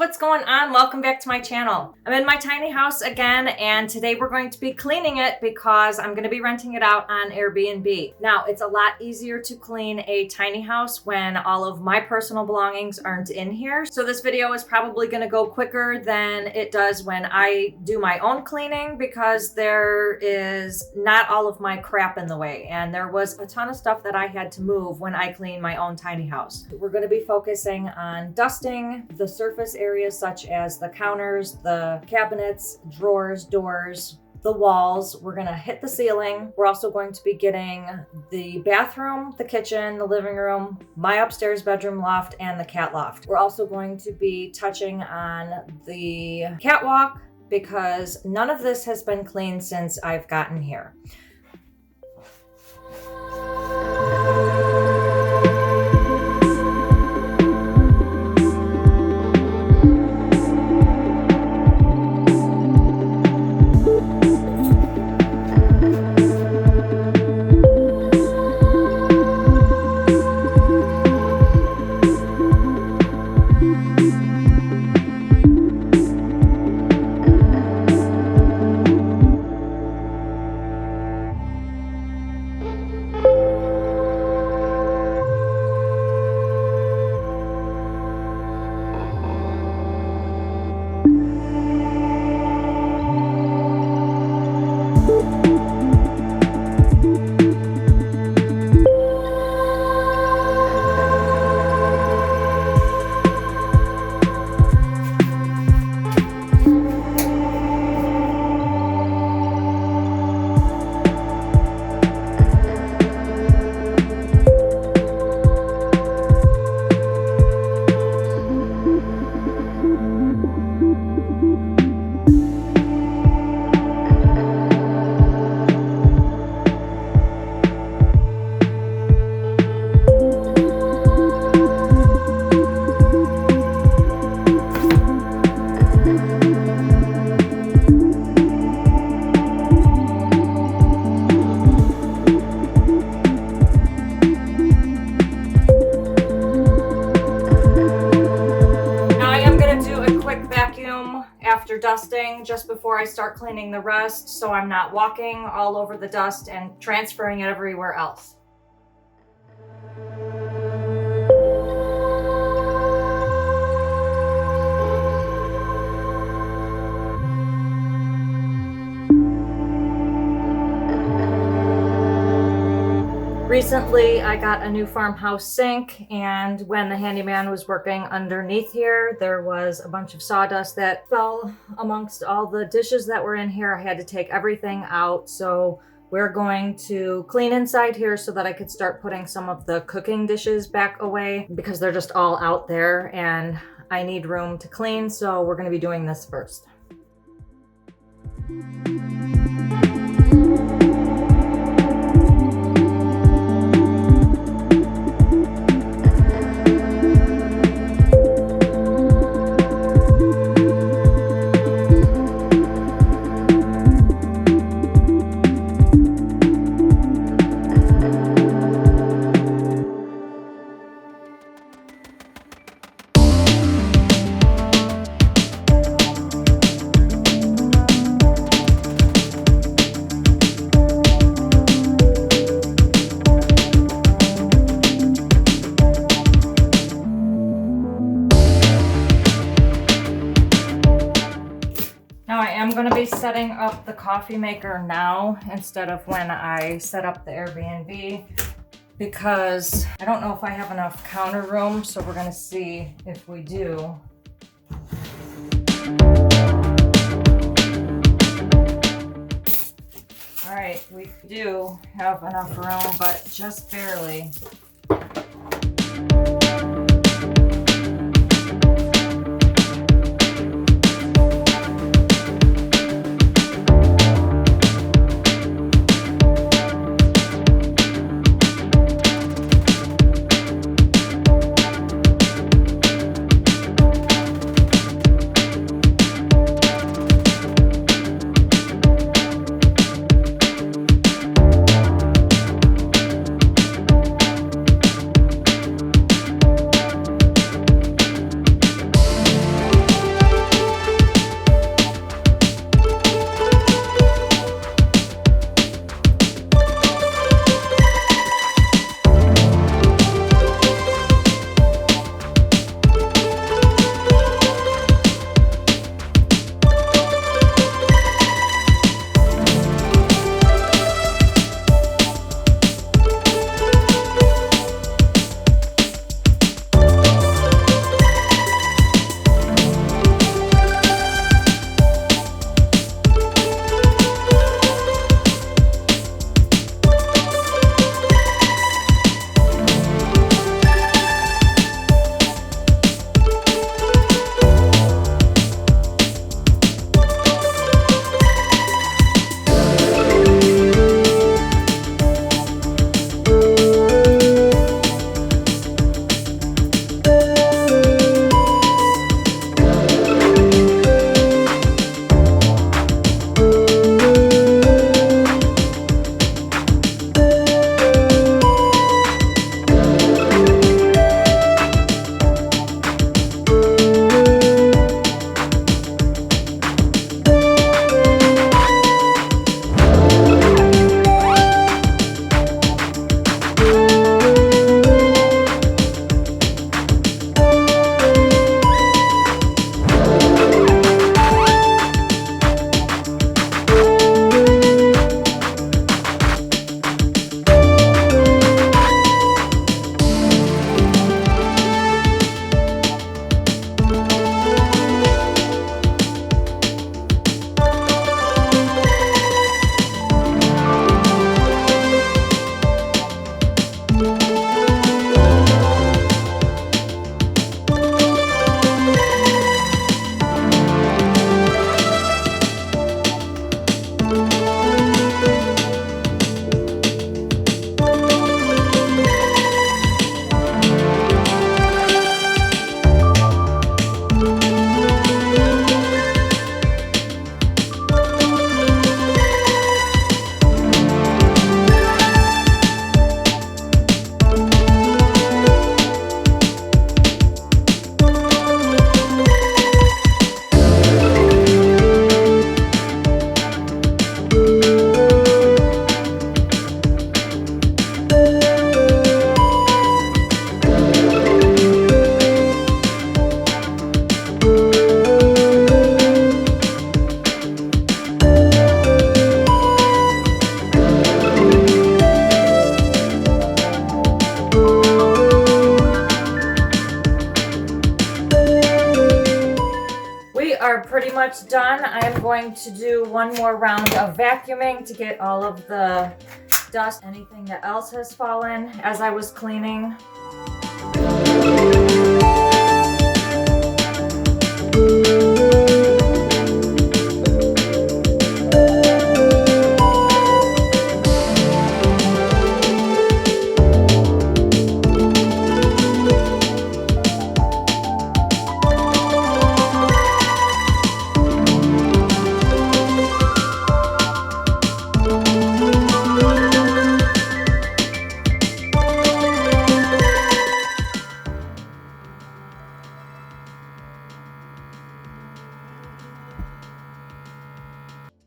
what's going on? Welcome back to my channel. I'm in my tiny house again, and today we're going to be cleaning it because I'm going to be renting it out on Airbnb. Now, it's a lot easier to clean a tiny house when all of my personal belongings aren't in here. So this video is probably going to go quicker than it does when I do my own cleaning because there is not all of my crap in the way, and there was a ton of stuff that I had to move when I cleaned my own tiny house. We're going to be focusing on dusting the surface areas such as the counters, the cabinets, drawers, doors, the walls. We're going to hit the ceiling. We're also going to be getting the bathroom, the kitchen, the living room, my upstairs bedroom loft, and the cat loft. We're also going to be touching on the catwalk because none of this has been cleaned since I've gotten here. After dusting just before I start cleaning the rest, so I'm not walking all over the dust and transferring it everywhere else. Recently, I got a new farmhouse sink, and when the handyman was working underneath here, there was a bunch of sawdust that fell amongst all the dishes that were in here. I had to take everything out, so we're going to clean inside here so that I could start putting some of the cooking dishes back away because they're just all out there and I need room to clean, so we're going to be doing this first. I'm going to be setting up the coffee maker now instead of when I set up the Airbnb because I don't know if I have enough counter room, so we're going to see if we do. All right, we do have enough room, but just barely. much done. I am going to do one more round of vacuuming to get all of the dust, anything that else has fallen as I was cleaning.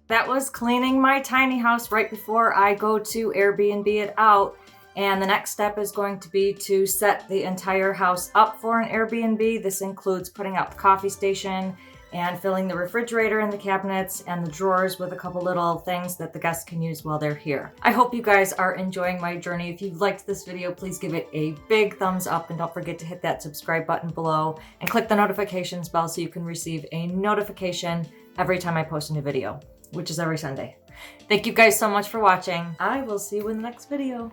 That was cleaning my tiny house right before I go to Airbnb it out. And the next step is going to be to set the entire house up for an Airbnb. This includes putting up the coffee station and filling the refrigerator and the cabinets and the drawers with a couple little things that the guests can use while they're here. I hope you guys are enjoying my journey. If you liked this video, please give it a big thumbs up and don't forget to hit that subscribe button below and click the notifications bell so you can receive a notification every time I post a new video, which is every Sunday. Thank you guys so much for watching. I will see you in the next video.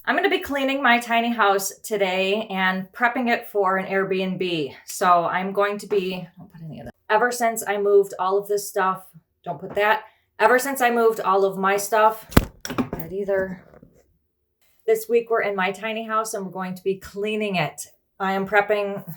I'm going to be cleaning my tiny house today and prepping it for an Airbnb. So I'm going to be, don't put any of that. Ever since I moved all of this stuff, don't put that. Ever since I moved all of my stuff, that either. This week we're in my tiny house and we're going to be cleaning it. I am prepping